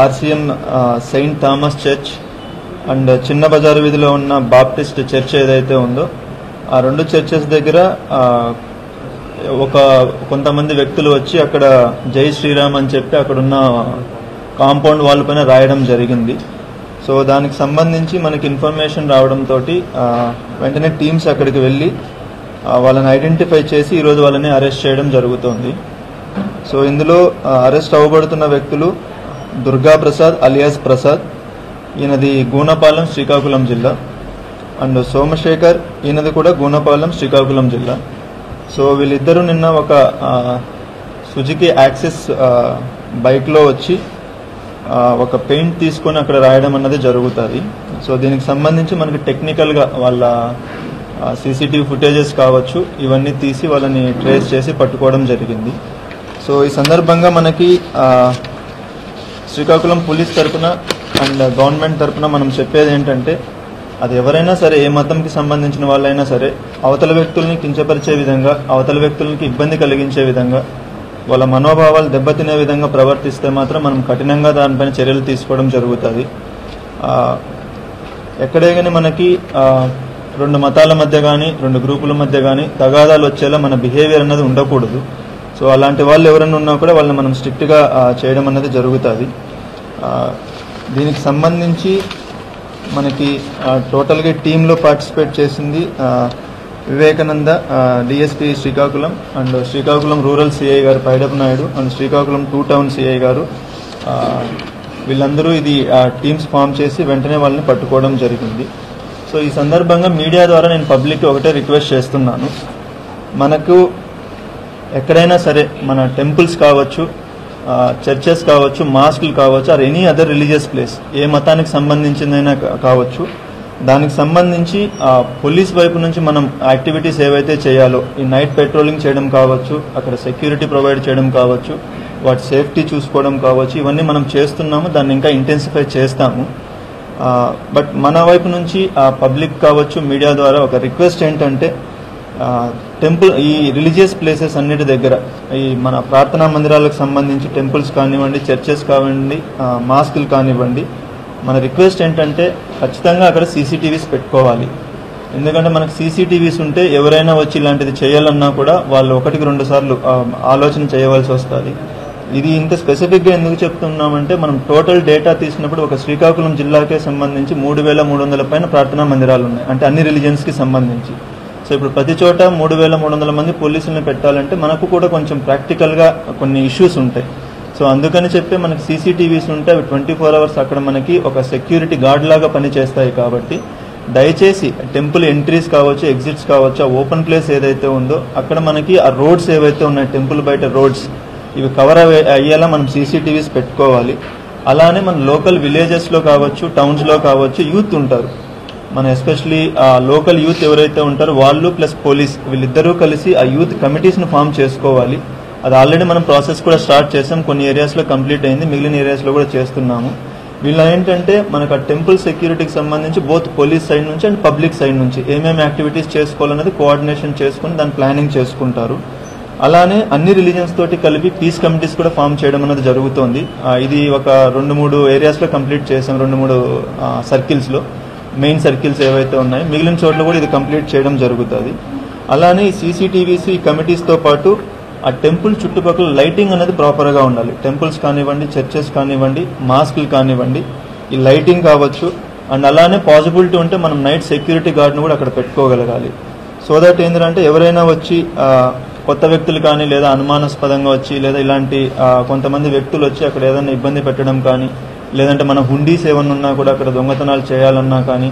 RCM Saint Thomas church and చిన్న బజారు వీధిలో ఉన్న బాప్టిస్ట్ చర్చ్ ఏదైతే ఉందో ఆ రెండు చర్చెస్ దగ్గర కొంతమంది వ్యక్తులు వచ్చి అక్కడ జై శ్రీరామ్ అని చెప్పి అక్కడున్న కాంపౌండ్ వాల్ పైన రాయడం జరిగింది. సో దానికి సంబంధించి మనకి ఇన్ఫర్మేషన్ రావడంతో వెంటనే టీమ్స్ అక్కడికి వెళ్ళి వాళ్ళని ఐడెంటిఫై చేసి ఈరోజు వాళ్ళని అరెస్ట్ చేయడం జరుగుతోంది. సో ఇందులో అరెస్ట్ అవ్వబడుతున్న వ్యక్తులు దుర్గా ప్రసాద్ అలియాస్ ప్రసాద్, ఈయనది గూనపాలెం శ్రీకాకుళం జిల్లా, అండ్ సోమశేఖర్ ఈయనది కూడా గూనపాలెం శ్రీకాకుళం జిల్లా. సో వీళ్ళిద్దరూ నిన్న ఒక సుజుకి యాక్సెస్ బైక్లో వచ్చి ఒక పెయింట్ తీసుకొని అక్కడ రాయడం అన్నది జరుగుతుంది. సో దీనికి సంబంధించి మనకి టెక్నికల్గా వాళ్ళ సీసీటీవీ ఫుటేజెస్ కావచ్చు ఇవన్నీ తీసి వాళ్ళని ట్రేస్ చేసి పట్టుకోవడం జరిగింది. సో ఈ సందర్భంగా మనకి శ్రీకాకుళం పోలీస్ తరఫున అండ్ గవర్నమెంట్ తరఫున మనం చెప్పేది ఏంటంటే అది ఎవరైనా సరే ఏ మతంకి సంబంధించిన వాళ్ళైనా సరే అవతల వ్యక్తుల్ని కించపరిచే విధంగా, అవతల వ్యక్తులకి ఇబ్బంది కలిగించే విధంగా, వాళ్ళ మనోభావాలు దెబ్బతినే విధంగా ప్రవర్తిస్తే మాత్రం మనం కఠినంగా దానిపైన చర్యలు తీసుకోవడం జరుగుతుంది. ఎక్కడే కానీ మనకి రెండు మతాల మధ్య కానీ రెండు గ్రూపుల మధ్య కానీ తగాదాలు వచ్చేలా మన బిహేవియర్ అన్నది ఉండకూడదు. సో అలాంటి వాళ్ళు ఎవరైనా ఉన్నా కూడా వాళ్ళని మనం స్ట్రిక్ట్గా చేయడం అన్నది జరుగుతుంది. దీనికి సంబంధించి మనకి టోటల్గా టీంలో పార్టిసిపేట్ చేసింది Vivekananda DSP Srikakulam and Srikakulam rural CI గారు Paidap Naidu and Srikakulam 2 town CI గారు. వీళ్ళందరూ ఇది టీమ్స్ ఫామ్ చేసి వెంటనే వాళ్ళని పట్టుకోవడం జరిగింది. సో ఈ సందర్భంగా మీడియా ద్వారా నేను పబ్లిక్కి ఒకటే రిక్వెస్ట్ చేస్తున్నాను, మనకు ఎక్కడైనా సరే మన టెంపుల్స్ కావచ్చు, చర్చెస్ కావచ్చు, మాస్కులు కావచ్చు, or any other religious place ఏ మతానికి సంబంధించిందైనా కావచ్చు, దానికి సంబంధించి పోలీస్ వైపు నుంచి మనం యాక్టివిటీస్ ఏవైతే చేయాలో ఈ నైట్ పెట్రోలింగ్ చేయడం కావచ్చు, అక్కడ సెక్యూరిటీ ప్రొవైడ్ చేయడం కావచ్చు, వాటి సేఫ్టీ చూసుకోవడం కావచ్చు, ఇవన్నీ మనం చేస్తున్నాము. దాన్ని ఇంకా ఇంటెన్సిఫై చేస్తాము. బట్ మన వైపు నుంచి పబ్లిక్ కావచ్చు మీడియా ద్వారా ఒక రిక్వెస్ట్ ఏంటంటే టెంపుల్ ఈ రిలీజియస్ ప్లేసెస్ అన్నిటి దగ్గర ఈ మన ప్రార్థనా మందిరాలకు సంబంధించి టెంపుల్స్ కానివ్వండి, చర్చెస్ కానివ్వండి, మాస్కులు కానివ్వండి, మన రిక్వెస్ట్ ఏంటంటే ఖచ్చితంగా అక్కడ సీసీటీవీస్ పెట్టుకోవాలి. ఎందుకంటే మనకు సీసీటీవీస్ ఉంటే ఎవరైనా వచ్చి ఇలాంటిది చేయాలన్నా కూడా వాళ్ళు 1-2 సార్లు ఆలోచన చేయవలసి వస్తుంది. ఇది ఇంత స్పెసిఫిక్గా ఎందుకు చెప్తున్నామంటే మనం టోటల్ డేటా తీసినప్పుడు ఒక శ్రీకాకుళం జిల్లాకే సంబంధించి 3,300 పైన ప్రార్థనా మందిరాలు ఉన్నాయి, అంటే అన్ని రిలీజియన్స్కి సంబంధించి. సో ఇప్పుడు ప్రతి చోట 3,300 మంది పోలీసులను పెట్టాలంటే మనకు కూడా కొంచెం ప్రాక్టికల్గా కొన్ని ఇష్యూస్ ఉంటాయి. సో అందుకని చెప్పి మనకి సీసీటీవీస్ ఉంటే అవి 24 అవర్స్ అక్కడ మనకి ఒక సెక్యూరిటీ గార్డ్ లాగా పనిచేస్తాయి. కాబట్టి దయచేసి టెంపుల్ ఎంట్రీస్ కావచ్చు, ఎగ్జిట్స్ కావచ్చు, ఆ ఓపెన్ ప్లేస్ ఏదైతే ఉందో అక్కడ మనకి ఆ రోడ్స్ ఏవైతే ఉన్నాయి, టెంపుల్ బయట రోడ్స్, ఇవి కవర్ అయ్యేలా మనం సీసీటీవీస్ పెట్టుకోవాలి. అలానే మన లోకల్ విలేజెస్లో కావచ్చు, టౌన్స్లో కావచ్చు యూత్ ఉంటారు. మన ఎస్పెషలీ లోకల్ యూత్ ఎవరైతే ఉంటారో వాళ్ళు ప్లస్ పోలీస్ వీళ్ళిద్దరూ కలిసి ఆ యూత్ కమిటీస్ను ఫామ్ చేసుకోవాలి. అది ఆల్రెడీ మనం ప్రాసెస్ కూడా స్టార్ట్ చేసాం, కొన్ని ఏరియాస్లో కంప్లీట్ అయింది, మిగిలిన ఏరియాస్లో కూడా చేస్తున్నాము. వీళ్ళ ఏంటంటే మనకు ఆ టెంపుల్ సెక్యూరిటీకి సంబంధించి బోత్ పోలీస్ సైడ్ నుంచి అండ్ పబ్లిక్ సైడ్ నుంచి ఏమేమి యాక్టివిటీస్ చేసుకోవాలనేది కోఆర్డినేషన్ చేసుకుని దాని ప్లానింగ్ చేసుకుంటారు. అలానే అన్ని రిలీజియన్స్ తోటి కలిపి పీస్ కమిటీస్ కూడా ఫామ్ చేయడం అనేది జరుగుతోంది. ఇది ఒక 2-3 ఏరియాస్లో కంప్లీట్ చేసాం, 2-3 సర్కిల్స్లో మెయిన్ సర్కిల్స్ ఏవైతే ఉన్నాయో మిగిలిన చోట్ల కూడా ఇది కంప్లీట్ చేయడం జరుగుతుంది. అలానే ఈ సీసీటీవీస్ ఈ కమిటీస్తో పాటు ఆ టెంపుల్ చుట్టుపక్కల లైటింగ్ అనేది ప్రాపర్గా ఉండాలి. టెంపుల్స్ కానివ్వండి, చర్చెస్ కానివ్వండి, మాస్కులు కానివ్వండి, ఈ లైటింగ్ కావచ్చు. అండ్ అలానే పాసిబిలిటీ ఉంటే మనం నైట్ సెక్యూరిటీ గార్డ్ను కూడా అక్కడ పెట్టుకోగలగాలి. సో దట్ ఏంటంటే ఎవరైనా వచ్చి కొత్త వ్యక్తులు కానీ లేదా అనుమానాస్పదంగా వచ్చి లేదా ఇలాంటి కొంతమంది వ్యక్తులు వచ్చి అక్కడ ఏదైనా ఇబ్బంది పెట్టడం కానీ, లేదంటే మన హుండీస్ ఏమన్నా ఉన్నా కూడా అక్కడ దొంగతనాలు చేయాలన్నా కానీ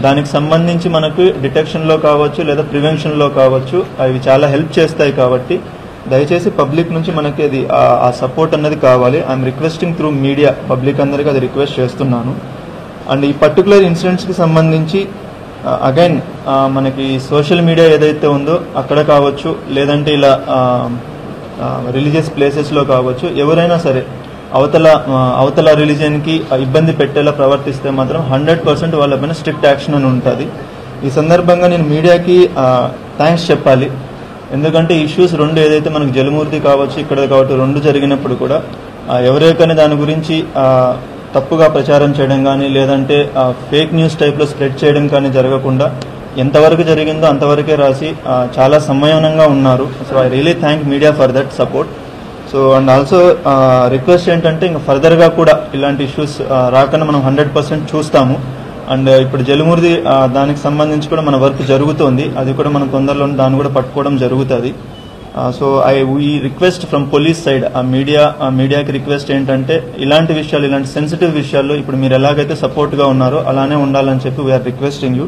దానికి సంబంధించి మనకు డిటెక్షన్లో కావచ్చు లేదా ప్రివెన్షన్లో కావచ్చు అవి చాలా హెల్ప్ చేస్తాయి. కాబట్టి దయచేసి పబ్లిక్ నుంచి మనకి అది ఆ సపోర్ట్ అన్నది కావాలి. I'm requesting through media public అందరికీ అది రిక్వెస్ట్ చేస్తున్నాను. అండ్ ఈ పర్టికులర్ ఇన్సిడెంట్స్కి సంబంధించి అగైన్ మనకి సోషల్ మీడియా ఏదైతే ఉందో అక్కడ కావచ్చు, లేదంటే ఇలా రిలీజియస్ ప్లేసెస్లో కావచ్చు, ఎవరైనా సరే అవతల రిలీజియన్కి ఇబ్బంది పెట్టేలా ప్రవర్తిస్తే మాత్రం 100% వాళ్ళపైన స్ట్రిక్ట్ యాక్షన్ అని ఉంటుంది. ఈ సందర్భంగా నేను మీడియాకి థ్యాంక్స్ చెప్పాలి. ఎందుకంటే ఇష్యూస్ 2 ఏదైతే మనకు జలమూర్తి కావచ్చు ఇక్కడ కావచ్చు 2 జరిగినప్పుడు కూడా ఎవరైనా దాని గురించి తప్పుగా ప్రచారం చేయడం కానీ లేదంటే ఫేక్ న్యూస్ టైప్లో స్ప్రెడ్ చేయడం కానీ జరగకుండా ఎంతవరకు జరిగిందో అంతవరకే రాసి చాలా సంయమనంగా ఉన్నారు. So I really thank media for that support. So and also request ఏంటంటే ఇంకా ఫర్దర్గా కూడా ఇలాంటి ఇష్యూస్ రాకుండా మనం 100% చూస్తాము. అండ్ ఇప్పుడు జలమూర్ది దానికి సంబంధించి కూడా మన వర్క్ జరుగుతోంది. అది కూడా మనం తొందరలో దాన్ని కూడా పట్టుకోవడం జరుగుతుంది. So we request from police side మీడియాకి రిక్వెస్ట్ ఏంటంటే ఇలాంటి విషయాలు, ఇలాంటి సెన్సిటివ్ విషయాల్లో ఇప్పుడు మీరు ఎలాగైతే సపోర్ట్గా ఉన్నారో అలానే ఉండాలని చెప్పి we are requesting you.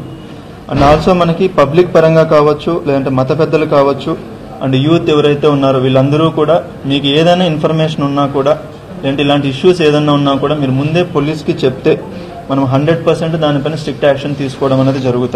And also మనకి పబ్లిక్ పరంగా కావచ్చు, లేదంటే మత పెద్దలు కావచ్చు, అండ్ యూత్ ఎవరైతే ఉన్నారో వీళ్ళందరూ కూడా మీకు ఏదైనా ఇన్ఫర్మేషన్ ఉన్నా కూడా, లేదంటే ఇలాంటి ఇష్యూస్ ఏదైనా ఉన్నా కూడా మీరు ముందే పోలీస్కి చెప్తే మనం 100% దానిపైన స్ట్రిక్ట్ యాక్షన్ తీసుకోవడం అనేది జరుగుతుంది.